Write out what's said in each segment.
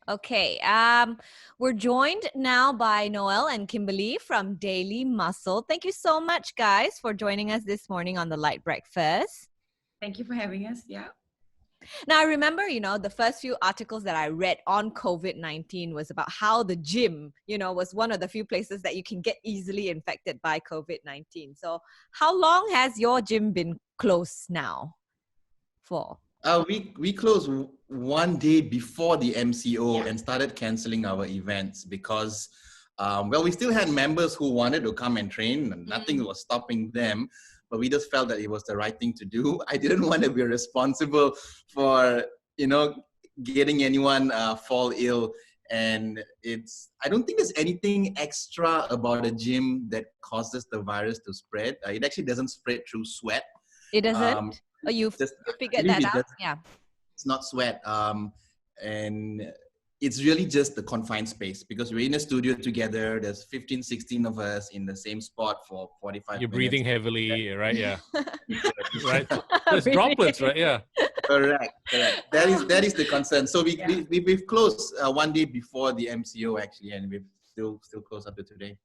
Okay, we're joined now by Noel and Kimbeley from Daily Muscle. Thank you so much, guys, for joining us this morning on the Light Breakfast. Thank you for having us. Yeah. Now, I remember, the first few articles that I read on COVID-19 was about how the gym, was one of the few places that you can get easily infected by COVID-19. So how long has your gym been closed now for? We closed one day before the MCO Yeah. and started canceling our events because, we still had members who wanted to come and train and nothing was stopping them, but we just felt that it was the right thing to do. I didn't want to be responsible for, getting anyone fall ill. And I don't think there's anything extra about a gym that causes the virus to spread. It actually doesn't spread through sweat. It doesn't? You figured that out? Yeah. It's not sweat. And it's really just the confined space because we're in a studio together. There's 15, 16 of us in the same spot for 45 minutes. You're breathing heavily, right? Yeah. Right. There's droplets, right? Yeah. Correct. That is the concern. So we've closed one day before the MCO actually, and we've still closed up to today.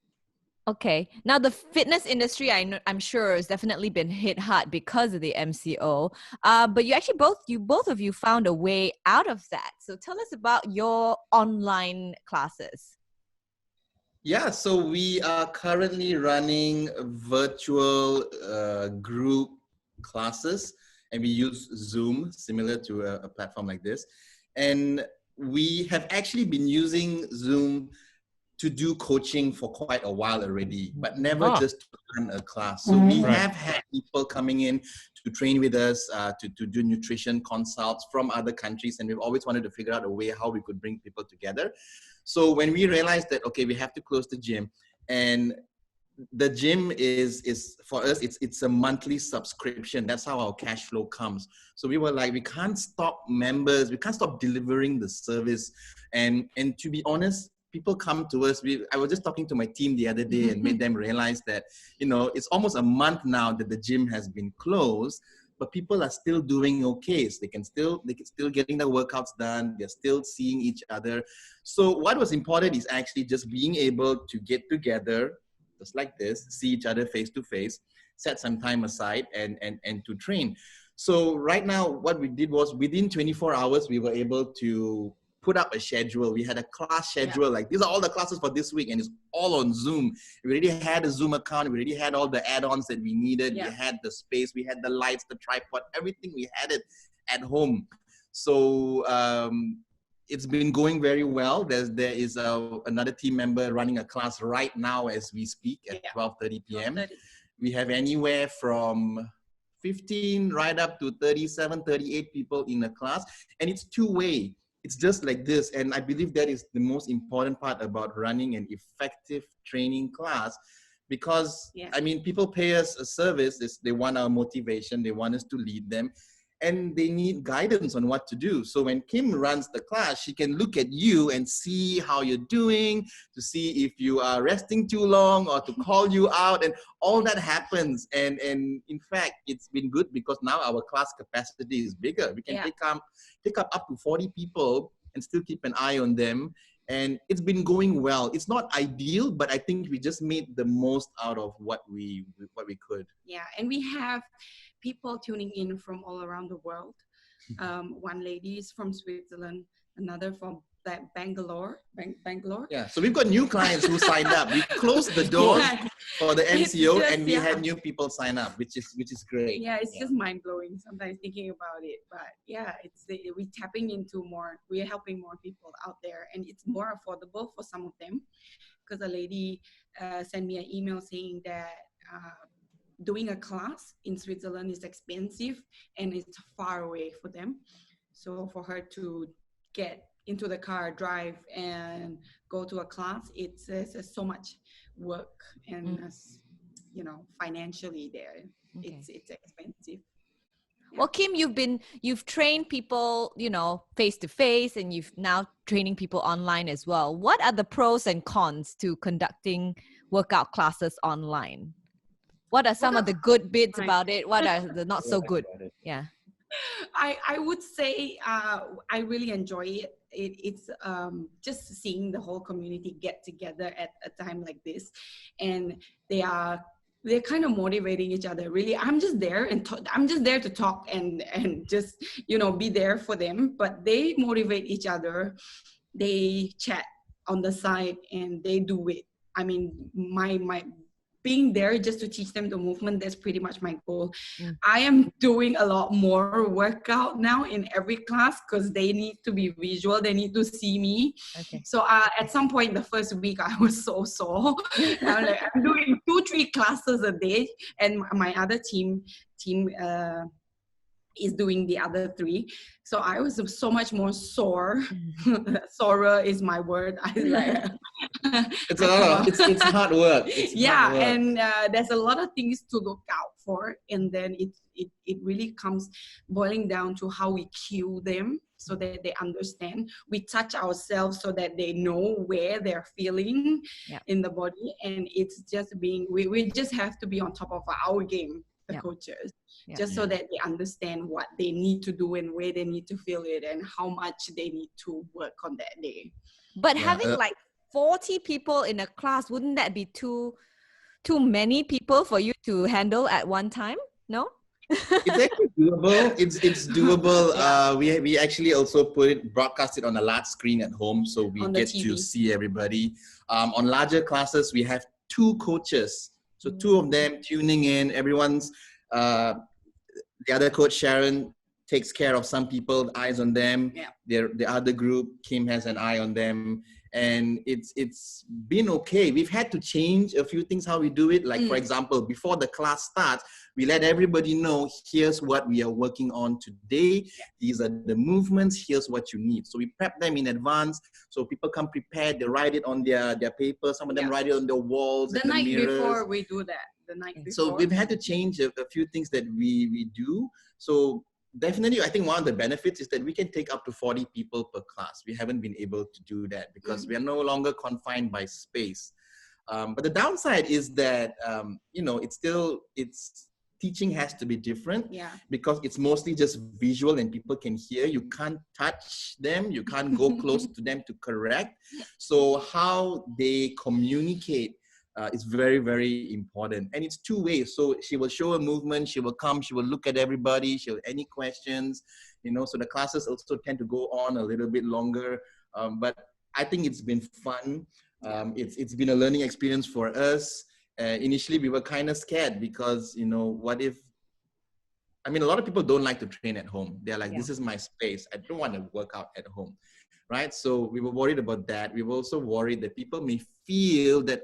Okay. Now, the fitness industry, I'm sure, has definitely been hit hard because of the MCO. But you actually both of you found a way out of that. So tell us about your online classes. Yeah, so we are currently running virtual group classes, and we use Zoom, similar to a platform like this. And we have actually been using Zoom to do coaching for quite a while already, but never just to run a class. So we have had people coming in to train with us, to do nutrition consults from other countries. And we've always wanted to figure out a way how we could bring people together. So when we realized that, okay, we have to close the gym, and the gym is for us, it's a monthly subscription. That's how our cash flow comes. So we were like, we can't stop members. We can't stop delivering the service. And to be honest, people come to us. I was just talking to my team the other day and made them realize that, it's almost a month now that the gym has been closed, but people are still doing okay. So they can still getting their workouts done. They're still seeing each other. So what was important is actually just being able to get together, just like this, see each other face to face, set some time aside and to train. So right now, what we did was within 24 hours, we were able to put up a schedule. We had a class schedule, like these are all the classes for this week, and it's all on Zoom. We already had a Zoom account. We already had all the add-ons that we needed. We had the space, we had the lights, the tripod, everything. We had it at home. So it's been going very well. There is another team member running a class right now as we speak at 12:30 p.m. We have anywhere from 15 right up to 37, 38 people in a class, and it's two-way. It's just like this. And I believe that is the most important part about running an effective training class, because I mean, people pay us a service. They want our motivation. They want us to lead them, and they need guidance on what to do. So when Kim runs the class, she can look at you and see how you're doing, to see if you are resting too long or to call you out, and all that happens. And in fact, it's been good because now our class capacity is bigger. We can pick up to 40 people and still keep an eye on them. And it's been going well. It's not ideal, but I think we just made the most out of what we could. Yeah, and we have people tuning in from all around the world. One lady is from Switzerland, another from Bangalore. Yeah, so we've got new clients who signed up. We closed the doors for the MCO, and we had new people sign up, which is great. Yeah, it's just mind blowing sometimes thinking about it. But yeah, we're tapping into more. We're helping more people out there, and it's more affordable for some of them. Because a lady sent me an email saying that doing a class in Switzerland is expensive and it's far away for them. So for her to get into the car, drive, and go to a class, it's so much work, and financially there, it's expensive. Well, Kim, you've trained people, face to face, and you've now training people online as well. What are the pros and cons to conducting workout classes online? What are some of the good bits about it? What are the not so good? Yeah. I would say I really enjoy it. It's just seeing the whole community get together at a time like this, and they're kind of motivating each other. Really, I'm just there and I'm just there to talk and just be there for them. But they motivate each other. They chat on the side and they do it. I mean, my being there just to teach them the movement, that's pretty much my goal. I am doing a lot more workout now in every class because they need to be visual, they need to see me. Okay. So at some point the first week I was so sore. I'm doing 2-3 classes a day, and my other team is doing the other 3. So I was so much more sore. Sorer is my word. It's a lot of, it's hard work. It's hard work. And there's a lot of things to look out for, and then it really comes boiling down to how we cue them so that they understand. We touch ourselves so that they know where they're feeling in the body, and it's just we just have to be on top of our game, the coaches, just so that they understand what they need to do and where they need to feel it and how much they need to work on that day. But having like 40 people in a class, wouldn't that be too many people for you to handle at one time? No? It's actually doable. It's doable. We actually also broadcast it on a large screen at home, so we get to see everybody. On larger classes, we have 2 coaches, so 2 of them tuning in. Everyone's the other coach, Sharon, takes care of some people, eyes on them. The other group, Kim, has an eye on them. And it's been okay. We've had to change a few things how we do it. Like, for example, before the class starts, we let everybody know, here's what we are working on today. These are the movements. Here's what you need. So we prep them in advance. So people come prepared. They write it on their paper. Some of them write it on their walls. The night before we do that. The night before. So we've had to change a few things that we do. So definitely, I think one of the benefits is that we can take up to 40 people per class. We haven't been able to do that because we are no longer confined by space. But the downside is that, teaching has to be different because it's mostly just visual and people can hear. You can't touch them. You can't go close to them to correct. So how they communicate is very, very important. And it's 2 ways. So she will show a movement, she will come, she will look at everybody, she'll any questions, so the classes also tend to go on a little bit longer. But I think it's been fun. It's been a learning experience for us. Initially, we were kind of scared because, what if, a lot of people don't like to train at home. They're like, this is my space. I don't want to work out at home. Right? So we were worried about that. We were also worried that people may feel that,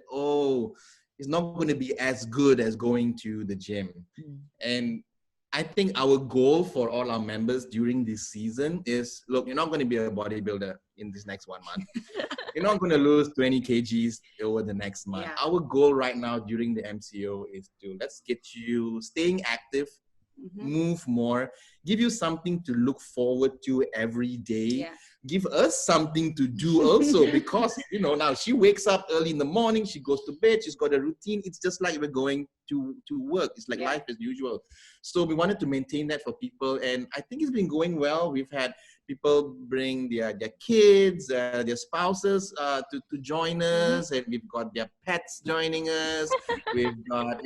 it's not going to be as good as going to the gym. And I think our goal for all our members during this season is, look, you're not going to be a bodybuilder in this next 1 month. You're not going to lose 20 kgs over the next month. Our goal right now during the MCO is to let's get you staying active, move more, give you something to look forward to every day. Give us something to do also because, now she wakes up early in the morning, she goes to bed, she's got a routine. It's just like we're going to work. It's like life as usual. So we wanted to maintain that for people. And I think it's been going well. We've had people bring their kids, their spouses to join us. And we've got their pets joining us. We've got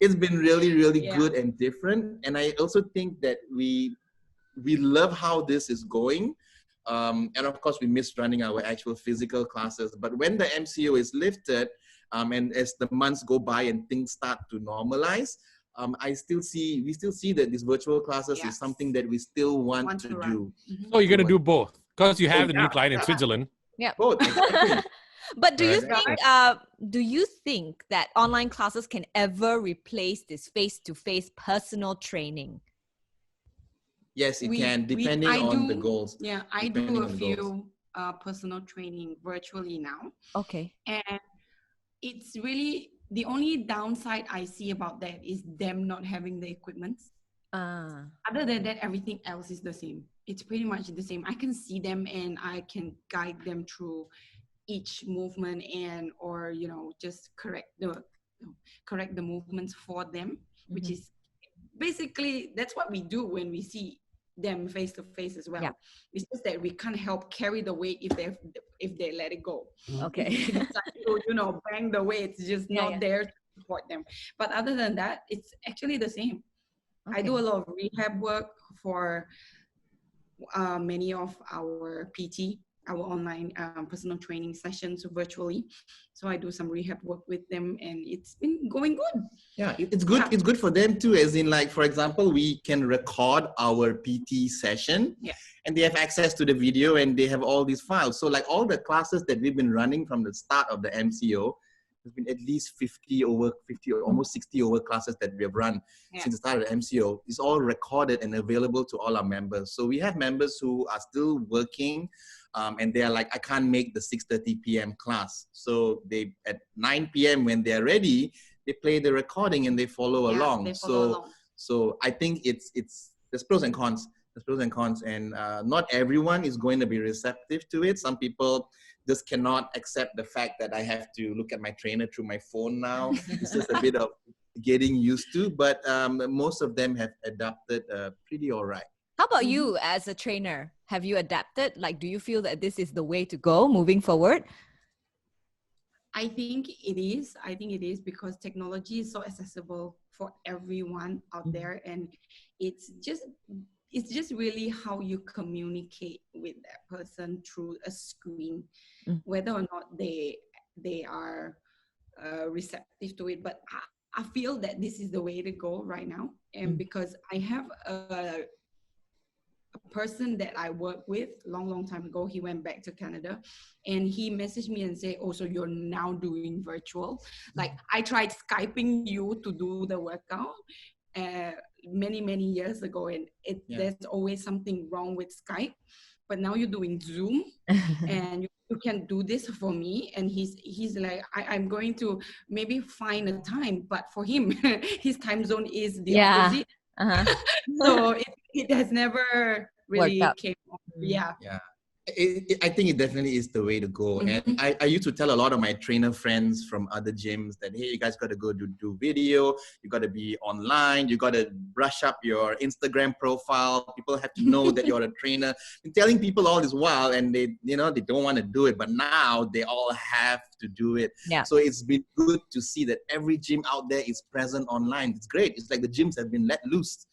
it's been really, really good and different. And I also think that we love how this is going. And of course, we miss running our actual physical classes. But when the MCO is lifted, and as the months go by and things start to normalize, we still see that these virtual classes is something that we still want to do. So you're going to do both because you have the new client in Switzerland. Both, exactly. But do you think that online classes can ever replace this face-to-face personal training? Yes, it can, depending on the goals. Yeah, I do a few personal training virtually now. Okay. And it's really, the only downside I see about that is them not having the equipment. Other than that, everything else is the same. It's pretty much the same. I can see them and I can guide them through each movement just correct the movements for them, which is basically that's what we do when we see them face to face as well. Yeah. It's just that we can't help carry the weight if they let it go. Okay. If we decide to, bang the weight, it's just not there to support them. But other than that, it's actually the same. Okay. I do a lot of rehab work for many of our PT, our online personal training sessions virtually. So I do some rehab work with them, and it's been going good. Yeah, it's good. Yeah. It's good for them too, as in, like, for example, we can record our PT session, and they have access to the video, and they have all these files. So, like, all the classes that we've been running from the start of the MCO, there's been at least 50 or almost 60 over classes that we have run since the start of the MCO. It's all recorded and available to all our members. So we have members who are still working, and they are like, I can't make the 6:30 p.m. class. So they, at 9 p.m. when they're ready, they play the recording and they follow along. They follow along. So I think there's pros and cons. And not everyone is going to be receptive to it. Some people just cannot accept the fact that I have to look at my trainer through my phone now. It's just a bit of getting used to, but most of them have adapted pretty all right. How about you as a trainer? Have you adapted? Like, do you feel that this is the way to go moving forward? I think it is. Because technology is so accessible for everyone out there, and it's just really how you communicate with that person through a screen, whether or not they are receptive to it. But I feel that this is the way to go right now, and because I have a person that I worked with long time ago. He went back to Canada, and he messaged me and said, "Oh, so you're now doing virtual?" Like, I tried Skyping you to do the workout many years ago, and there's always something wrong with Skype. But now you're doing Zoom, and you can do this for me. And he's like, I'm going to maybe find a time, but for him, his time zone is the opposite. So it has never really came on. Yeah. I think it definitely is the way to go. And I used to tell a lot of my trainer friends from other gyms that, hey, you guys got to go do video. You got to be online. You got to brush up your Instagram profile. People have to know that you're a trainer. I'm telling people all this while, and they don't want to do it, but now they all have to do it. Yeah. So it's been good to see that every gym out there is present online. It's great. It's like the gyms have been let loose.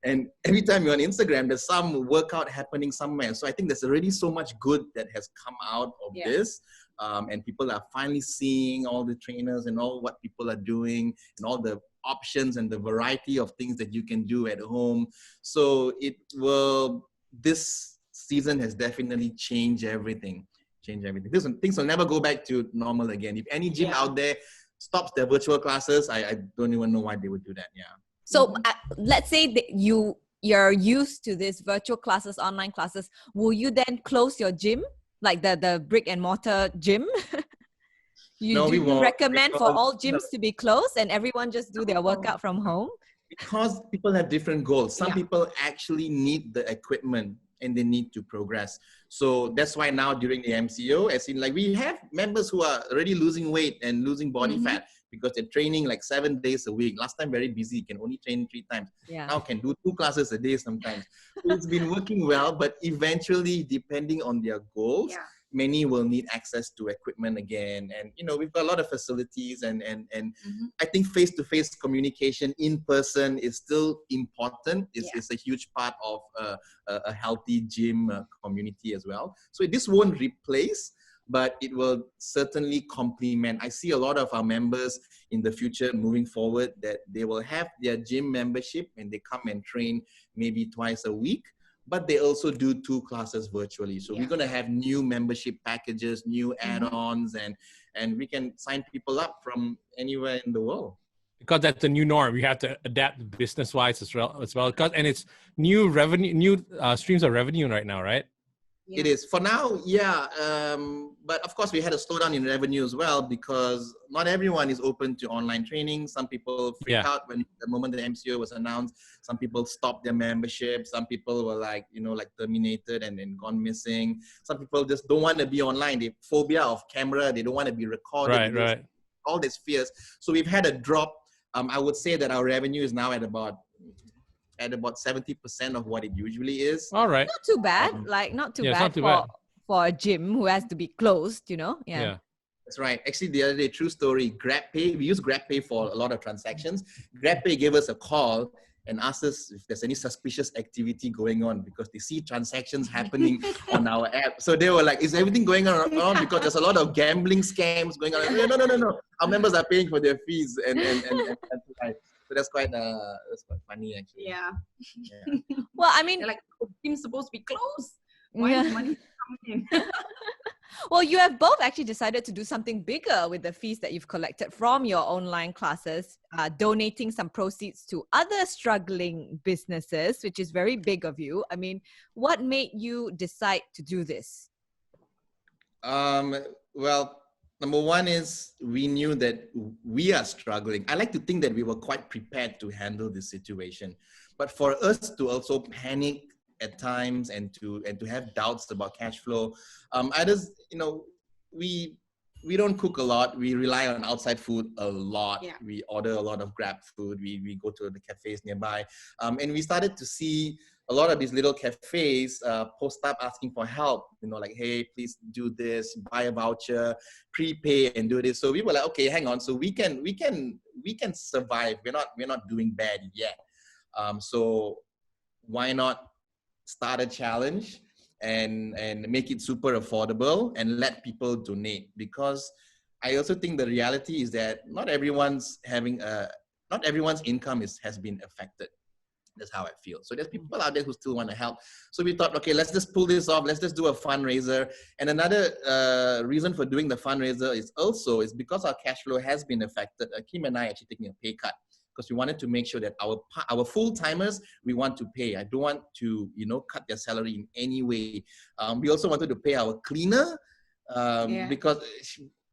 And every time you're on Instagram, there's some workout happening somewhere. So I think there's already so much good that has come out of this. And people are finally seeing all the trainers and all what people are doing and all the options and the variety of things that you can do at home. So this season has definitely changed everything. Things will never go back to normal again. If any gym out there stops their virtual classes, I don't even know why they would do that. Yeah. So let's say that you're used to this virtual classes, online classes. Will you then close your gym, like the brick and mortar gym? No, we won't. Recommend for all gyms to be closed and everyone just do their workout from home? Because people have different goals. Some people actually need the equipment and they need to progress. So that's why now during the MCO, as in, like, we have members who are already losing weight and losing body fat because they're training like 7 days a week. Last time, very busy, can only train 3 times. Now can do 2 classes a day sometimes. So it's been working well, but eventually, depending on their goals, many will need access to equipment again. And, we've got a lot of facilities and I think face-to-face communication in person is still important. It's a huge part of a healthy gym community as well. So this won't replace, but it will certainly complement. I see a lot of our members in the future moving forward that they will have their gym membership and they come and train maybe twice a week, but they also do 2 classes virtually. So we're going to have new membership packages, new add-ons, and we can sign people up from anywhere in the world. Because that's the new norm. We have to adapt business-wise as well. And it's new revenue, new streams of revenue right now, right? It is. For now, but of course, we had a slowdown in revenue as well because not everyone is open to online training. Some people freaked out when the moment the MCO was announced. Some people stopped their membership. Some people were like terminated and then gone missing. Some people just don't want to be online. They phobia of camera. They don't want to be recorded. Right. All these fears. So we've had a drop. I would say that our revenue is now at about at about 70% of what it usually is. All right. Not too bad. Um, Not too yeah, it's bad not too for bad. for a gym who has to be closed. Yeah. Yeah. That's right. Actually, the other day, true story, GrabPay, we use GrabPay for a lot of transactions. GrabPay gave us a call and asked us if there's any suspicious activity going on because they see transactions happening on our app. So they were like, is everything going on? Because there's a lot of gambling scams going on. No. Our members are paying for their fees and right. So that's quite funny actually. Yeah. Well, I mean, They're like, the gym's supposed to be closed. Why is money coming in? well, you have both actually decided to do something bigger with the fees that you've collected from your online classes, donating some proceeds to other struggling businesses, which is very big of you. I mean, what made you decide to do this? Well, number one is we knew that we are struggling. I like to think that we were quite prepared to handle this situation, but for us to also panic at times and to have doubts about cash flow, I just we don't cook a lot. We rely on outside food a lot. Yeah. We order a lot of Grab food. We go to the cafes nearby, and we started to see a lot of these little cafes post up asking for help. Like, hey, please do this, buy a voucher, prepay, and do this. So we were like, okay, hang on. So we can survive. We're not doing bad yet. So why not start a challenge and make it super affordable and let people donate? Because I also think the reality is that not everyone's income has been affected. That's how I feel. So there's people out there who still want to help. So we thought, okay, let's just pull this off. Let's just do a fundraiser. And another reason for doing the fundraiser is because our cash flow has been affected. Kim and I actually taking a pay cut, because we wanted to make sure that our full-timers, we want to pay. I don't want to, cut their salary in any way. We also wanted to pay our cleaner because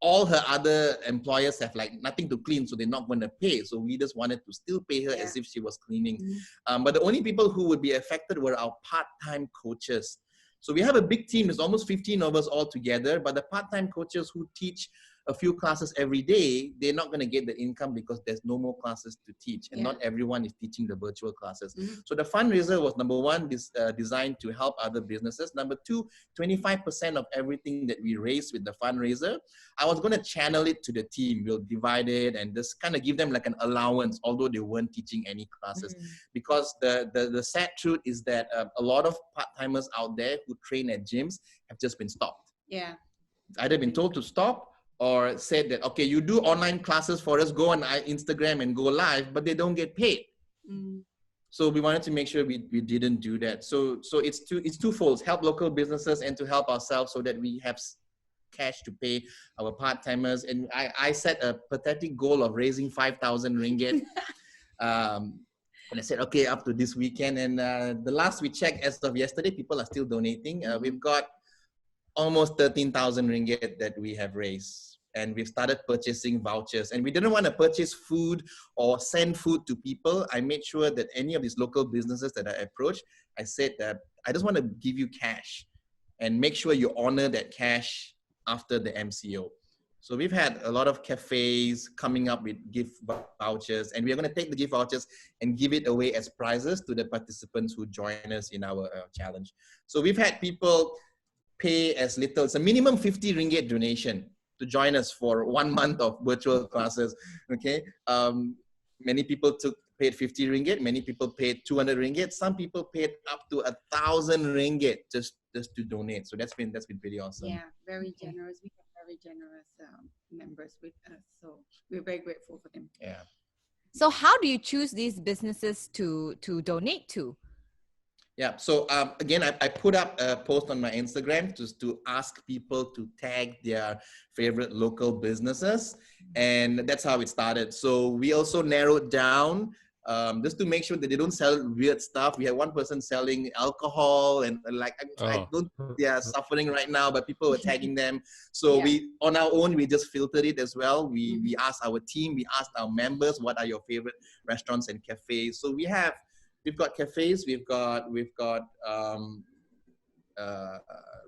all her other employers have like nothing to clean, so they're not going to pay. So we just wanted to still pay her as if she was cleaning. But the only people who would be affected were our part-time coaches. So we have a big team. There's almost 15 of us all together, but the part-time coaches who teach a few classes every day, they're not going to get the income because there's no more classes to teach, and not everyone is teaching the virtual classes. So the fundraiser was, number one, designed to help other businesses. Number two, 25% of everything that we raised with the fundraiser, I was going to channel it to the team. We'll divide it and just kind of give them like an allowance, although they weren't teaching any classes. Because the sad truth is that a lot of part-timers out there who train at gyms have just been stopped. Yeah. It's either been told to stop or said that, okay, you do online classes for us, go on Instagram and go live, but they don't get paid. So we wanted to make sure we didn't do that. So it's twofold: help local businesses and to help ourselves so that we have cash to pay our part-timers. And I set a pathetic goal of raising 5,000 ringgit. And I said, okay, up to this weekend. And the last we checked, as of yesterday, people are still donating. We've got almost 13,000 ringgit that we have raised. And we've started purchasing vouchers. And we didn't want to purchase food or send food to people. I made sure that any of these local businesses that I approached, I said that I just want to give you cash and make sure you honor that cash after the MCO. So we've had a lot of cafes coming up with gift vouchers, and we're going to take the gift vouchers and give it away as prizes to the participants who join us in our challenge. So we've had people pay as little, it's a minimum 50 ringgit donation to join us for 1 month of virtual classes. Okay, many people paid 50 ringgit, many people paid 200 ringgit, some people paid up to 1,000 ringgit just to donate. So that's been pretty awesome. Yeah, very generous. We have very generous members with us, so we're very grateful for them. Yeah. So how do you choose these businesses to donate to? Yeah, so again, I put up a post on my Instagram just to ask people to tag their favorite local businesses, and that's how it started. So we also narrowed down just to make sure that they don't sell weird stuff. We had one person selling alcohol, and I don't think they are suffering right now, but people were tagging them. So we, on our own, we just filtered it as well. We asked our team, we asked our members, what are your favorite restaurants and cafes? So we've got cafes, we've got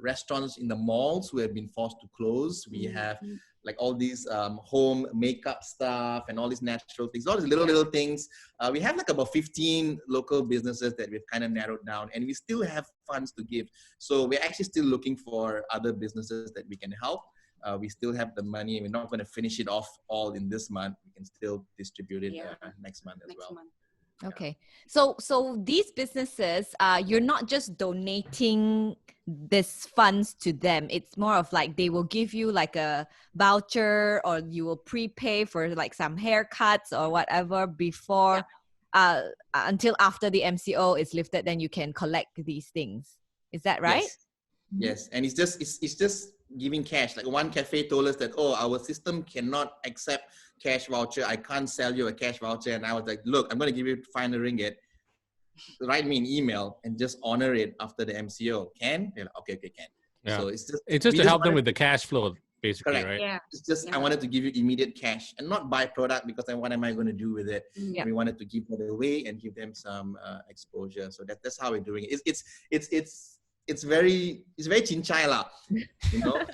restaurants in the malls who have been forced to close. We have like all these home makeup stuff and all these natural things, all these little things. We have like about 15 local businesses that we've kind of narrowed down, and we still have funds to give. So we're actually still looking for other businesses that we can help. We still have the money. We're not going to finish it off all in this month. We can still distribute it next month as well. Okay. So these businesses, you're not just donating this funds to them. It's more of like they will give you like a voucher, or you will prepay for like some haircuts or whatever before, until after the MCO is lifted, then you can collect these things. Is that right? Yes. And it's just giving cash. Like one cafe told us that, oh, our system cannot accept cash voucher. I can't sell you a cash voucher. And I was like, look, I'm going to give you 500 ringgit. Write me an email and just honor it after the MCO. Can? They're like, okay, can. Yeah. So it's just to help them with the cash flow, basically, correct. right? Yeah. It's just I wanted to give you immediate cash and not buy product, because then what am I going to do with it? Yeah. We wanted to give it away and give them some exposure. So that's how we're doing it. It's very chinchai lah, you know.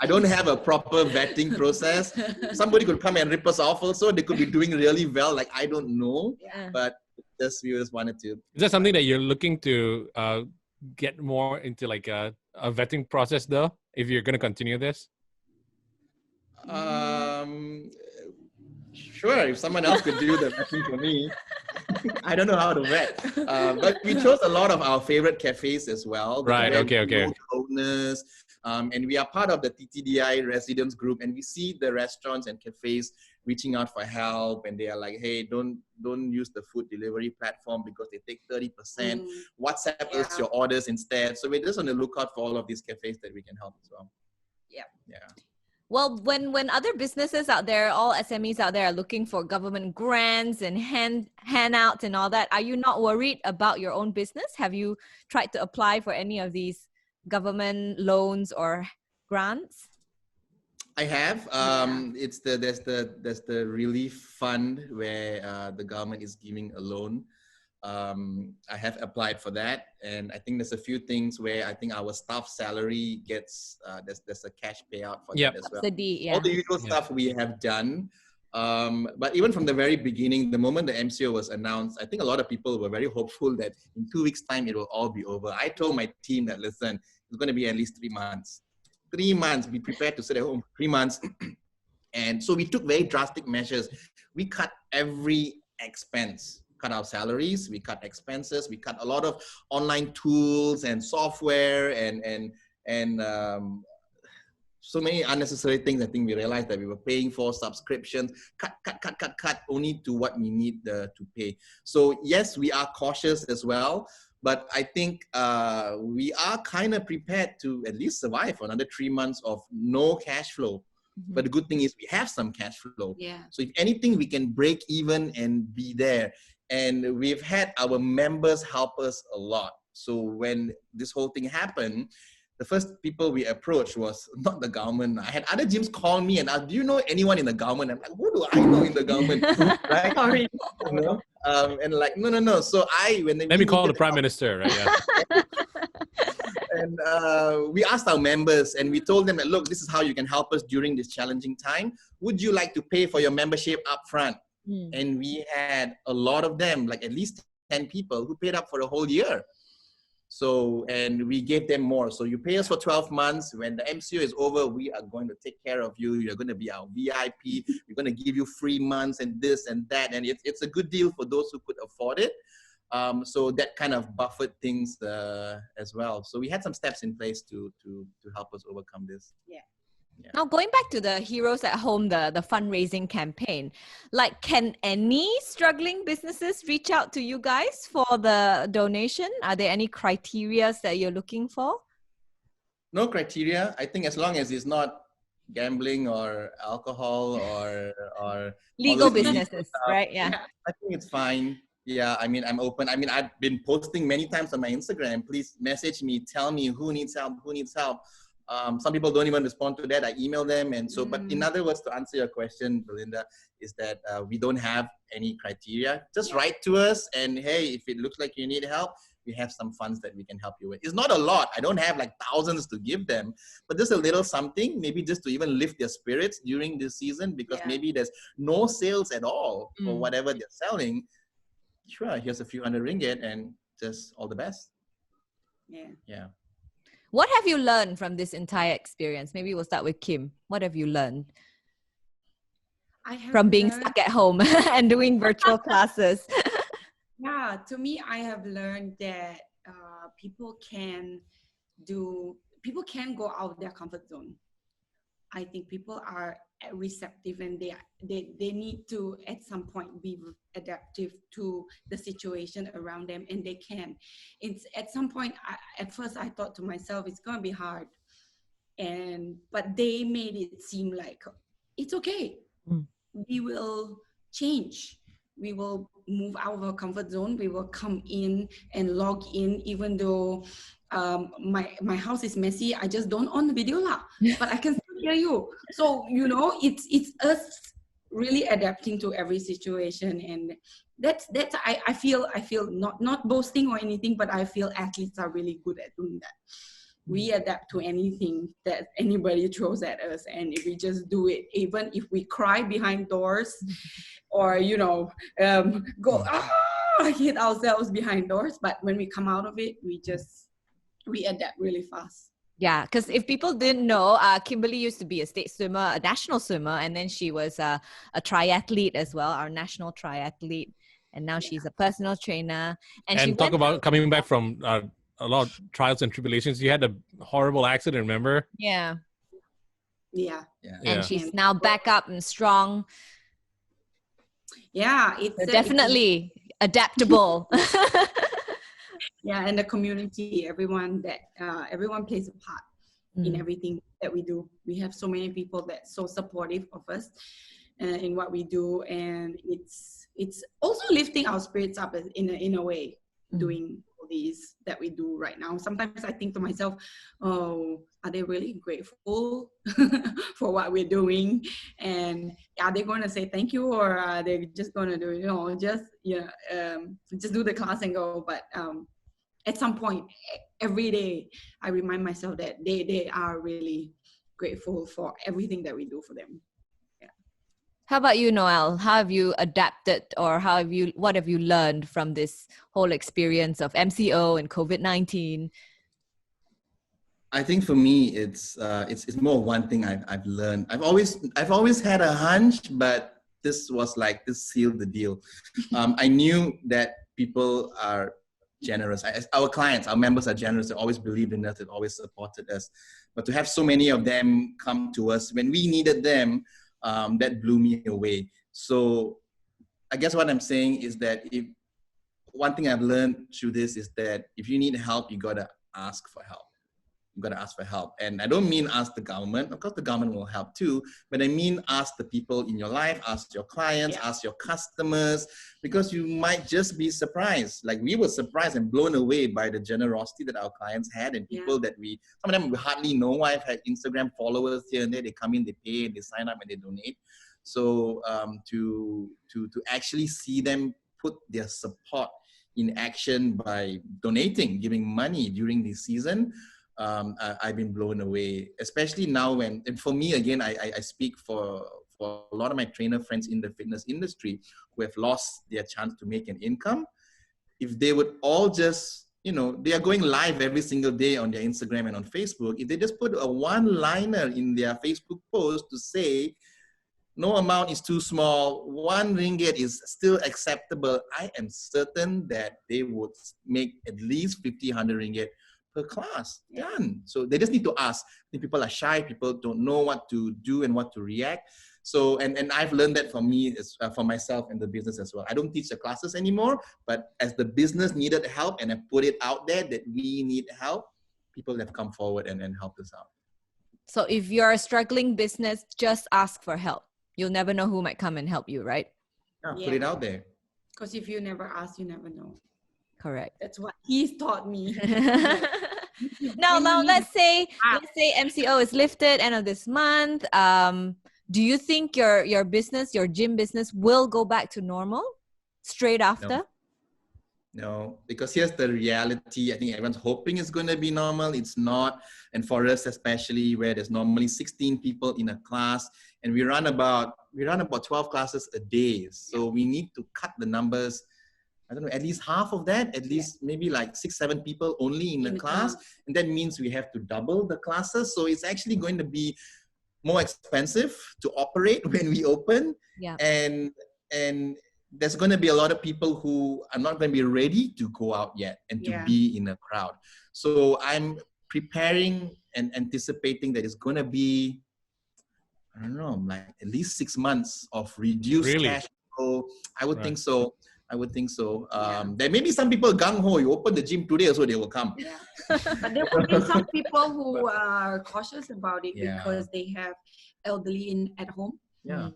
I don't have a proper vetting process. Somebody could come and rip us off also. They could be doing really well. Like, I don't know, but we just wanted to. Is that something that you're looking to get more into, like a vetting process though, if you're going to continue this? Sure, if someone else could do the vetting for me. I don't know how to vet. But we chose a lot of our favorite cafes as well. Right, okay. Owners, and we are part of the TTDI residents group, and we see the restaurants and cafes reaching out for help, and they are like, hey, don't use the food delivery platform because they take 30%. WhatsApp us your orders instead. So we're just on the lookout for all of these cafes that we can help as well. Yeah. Well, when other businesses out there, all SMEs out there are looking for government grants and handouts and all that, are you not worried about your own business? Have you tried to apply for any of these government loans or grants? I have. There's the relief fund where the government is giving a loan. I have applied for that, and I think there's a few things where I think our staff salary gets there's a cash payout for that as well. Subsidy, all the usual stuff we have done. But even from the very beginning, the moment the MCO was announced, I think a lot of people were very hopeful that in 2 weeks' time it will all be over. I told my team that, listen, it's going to be at least 3 months. 3 months. Be prepared to sit at home 3 months. And so we took very drastic measures. We cut every expense. Cut our salaries, we cut expenses, we cut a lot of online tools and software and so many unnecessary things. I think we realized that we were paying for subscriptions, cut only to what we need to pay. So yes, we are cautious as well, but I think we are kind of prepared to at least survive for another 3 months of no cash flow. But the good thing is we have some cash flow. So if anything, we can break even and be there. And we've had our members help us a lot. So when this whole thing happened, the first people we approached was not the government. I had other gyms call me and ask, do you know anyone in the government? I'm like, who do I know in the government? Right? Sorry. You know? And like, no. So let me call the Prime Minister, right? Yeah. And we asked our members and we told them that, look, this is how you can help us during this challenging time. Would you like to pay for your membership up front? And we had a lot of them, like at least 10 people who paid up for a whole year. So, and we gave them more. So you pay us for 12 months. When the MCO is over, we are going to take care of you. You're going to be our VIP. We're going to give you free months and this and that. And it's a good deal for those who could afford it. So that kind of buffered things as well. So we had some steps in place to help us overcome this. Yeah. Now, going back to the Heroes at Home, the fundraising campaign, like, can any struggling businesses reach out to you guys for the donation? Are there any criteria that you're looking for? No criteria. I think as long as it's not gambling or alcohol or legal businesses, right? Yeah. I think it's fine. Yeah, I mean, I'm open. I mean, I've been posting many times on my Instagram. Please message me, tell me who needs help. Some people don't even respond to that. I email them. And so, but in other words, to answer your question, Belinda, is that we don't have any criteria. Just write to us and hey, if it looks like you need help, we have some funds that we can help you with. It's not a lot. I don't have like thousands to give them, but just a little something, maybe just to even lift their spirits during this season, because maybe there's no sales at all for whatever they're selling. Sure, here's a few $100 and just all the best. Yeah. What have you learned from this entire experience? Maybe we'll start with Kim. What have you learned from being stuck at home and doing virtual classes? Yeah, to me, I have learned that people can go out of their comfort zone. I think people are receptive, and they need to at some point be adaptive to the situation around them, and they can. It's at some point. At first, I thought to myself, it's going to be hard, but they made it seem like it's okay. We will change. We will move out of our comfort zone. We will come in and log in, even though my house is messy. I just don't on the video lah, but I can still hear you. So it's us really adapting to every situation, and that's I feel not boasting or anything, but I feel athletes are really good at doing that. We adapt to anything that anybody throws at us, and if we just do it, even if we cry behind doors, or hit ourselves behind doors, but when we come out of it, we adapt really fast. Yeah, because if people didn't know, Kimbeley used to be a state swimmer, a national swimmer, and then she was a triathlete as well, our national triathlete, and now she's a personal trainer. And she talk about coming back from a lot of trials and tribulations. You had a horrible accident, remember? Yeah. And she's now back up and strong. Yeah, it's definitely adaptable. Yeah, and the community, everyone plays a part in everything that we do. We have so many people that so supportive of us in what we do, and it's also lifting our spirits up in a way, doing all these that we do right now. Sometimes I think to myself, oh, are they really grateful for what we're doing? And are they going to say thank you, or are they just going to do, just do the class and go? But at some point, every day, I remind myself that they are really grateful for everything that we do for them. Yeah. How about you, Noel? How have you adapted, or what have you learned from this whole experience of MCO and COVID-19? I think for me, it's more one thing I've learned. I've always had a hunch, but this sealed the deal. I knew that people are generous. Our clients, our members are generous. They always believed in us. They always supported us. But to have so many of them come to us when we needed them, that blew me away. So I guess what I'm saying is that one thing I've learned through this is that if you need help, you got to ask for help. You've got to ask for help. And I don't mean ask the government. Of course, the government will help too. But I mean ask the people in your life, ask your clients, ask your customers, because you might just be surprised. Like we were surprised and blown away by the generosity that our clients had, and people that some of them we hardly know. I've had Instagram followers here and there. They come in, they pay, they sign up, and they donate. So to actually see them put their support in action by donating, giving money during this season, I've been blown away, especially now and for me, again, I speak for a lot of my trainer friends in the fitness industry who have lost their chance to make an income. If they would all just, they are going live every single day on their Instagram and on Facebook. If they just put a one-liner in their Facebook post to say, no amount is too small, ringgit is still acceptable, I am certain that they would make at least 50, 100 ringgit per class. Done. So they just need to ask. I think people are shy. People don't know what to do and what to react. So, and I've learned that for me, for myself in the business as well. I don't teach the classes anymore, but as the business needed help and I put it out there that we need help, people have come forward and helped us out. So if you're a struggling business, just ask for help. You'll never know who might come and help you, right? Yeah, put it out there. Because if you never ask, you never know. Correct. That's what he's taught me. Now, let's say MCO is lifted end of this month. Do you think your business, your gym business, will go back to normal straight after? No, because here's the reality. I think everyone's hoping it's going to be normal. It's not. And for us, especially where there's normally 16 people in a class, and we run about 12 classes a day. So we need to cut the numbers. I don't know, at least half of that, at least maybe like 6-7 people only in the class. And that means we have to double the classes. So it's actually going to be more expensive to operate when we open. Yeah. And there's going to be a lot of people who are not going to be ready to go out yet and to be in a crowd. So I'm preparing and anticipating that it's going to be, I don't know, like at least 6 months of reduced cash flow. I would think so. There may be some people gung-ho, you open the gym today, so they will come. Yeah. But there will be some people who are cautious about it because they have elderly at home. Yeah.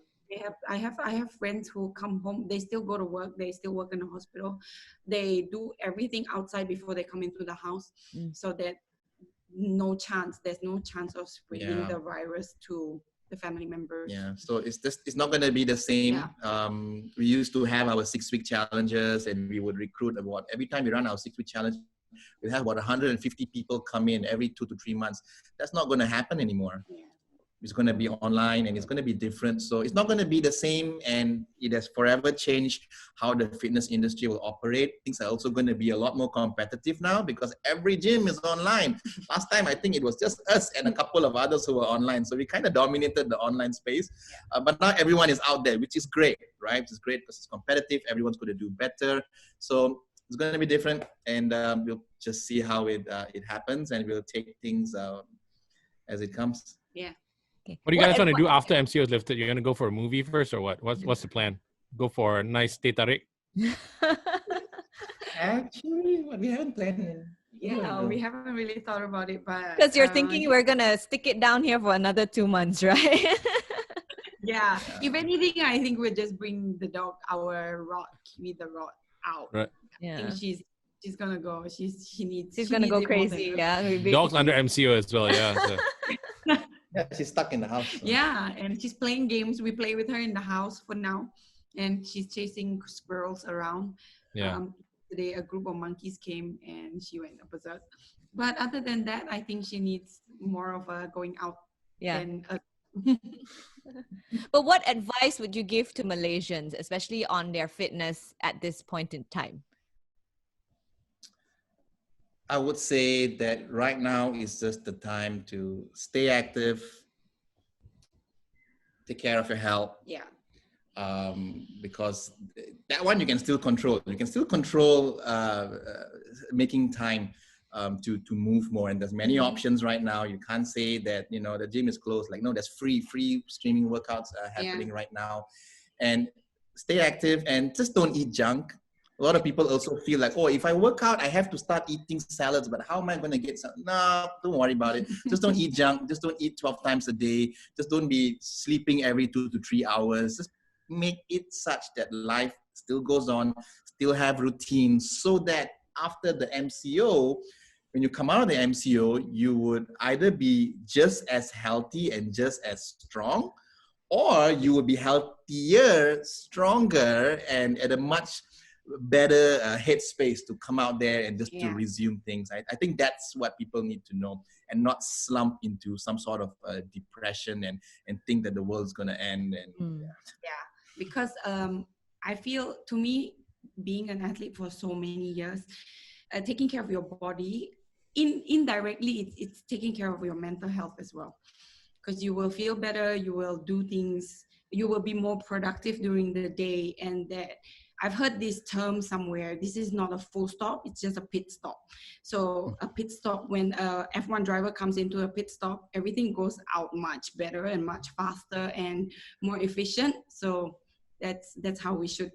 I have friends who come home, they still go to work, they still work in the hospital. They do everything outside before they come into the house, so that there's no chance of spreading the virus to the family members. Yeah, so it's not going to be the same. We used to have our 6-week challenges, and we would recruit every time we run our 6-week challenge, we have about 150 people come in every 2 to 3 months. That's not going to happen anymore. It's going to be online, and it's going to be different. So it's not going to be the same, and it has forever changed how the fitness industry will operate. Things are also going to be a lot more competitive now because every gym is online. Last time, I think it was just us and a couple of others who were online. So we kind of dominated the online space. But now everyone is out there, which is great, right? It's great because it's competitive. Everyone's going to do better. So it's going to be different, and we'll just see how it happens, and we'll take things as it comes. Yeah. Okay. What do you guys want to do after MCO is lifted? You're going to go for a movie first, or what? What's the plan? Go for a nice teh tarik? Actually, we haven't planned it. Yeah, we haven't really thought about it, but because you're thinking we're gonna stick it down here for another 2 months, right? Yeah. If anything, I think we'll just bring the dog, our Kiwi the rod, out. Right. Yeah. I think she's gonna go. She's gonna go crazy. Yeah. Dogs under MCO as well. Yeah. So. Yeah, she's stuck in the house. So. Yeah, and she's playing games. We play with her in the house for now, and she's chasing squirrels around. Yeah. Today, a group of monkeys came, and she went berserk. But other than that, I think she needs more of a going out. Yeah. Than But what advice would you give to Malaysians, especially on their fitness at this point in time? I would say that right now is just the time to stay active, take care of your health. Yeah. Because that one you can still control. You can still control making time to move more. And there's many options right now. You can't say that, the gym is closed. Like, no, there's free streaming workouts happening right now. And stay active and just don't eat junk. A lot of people also feel like, oh, if I work out, I have to start eating salads, but how am I going to get some? No, don't worry about it. Just don't eat junk. Just don't eat 12 times a day. Just don't be sleeping every 2 to 3 hours. Just make it such that life still goes on, still have routines, so that after the MCO, when you come out of the MCO, you would either be just as healthy and just as strong, or you will be healthier, stronger, and at a much better headspace to come out there and just to resume things. I think that's what people need to know, and not slump into some sort of depression and think that the world's going to end. And because I feel, to me, being an athlete for so many years, taking care of your body, indirectly, it's taking care of your mental health as well. Because you will feel better, you will do things, you will be more productive during the day. And that I've heard this term somewhere. This is not a full stop, it's just a pit stop. So a pit stop, when a F1 driver comes into a pit stop, everything goes out much better and much faster and more efficient. So that's how we should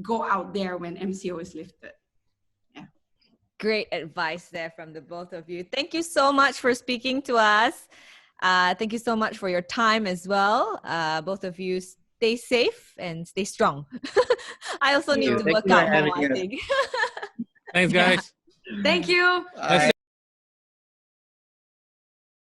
go out there when MCO is lifted. Yeah. Great advice there from the both of you. Thank you so much for speaking to us. Thank you so much for your time as well. Both of you, stay safe and stay strong. I also need to work out more, I think. Thanks, guys. Thank you. Bye.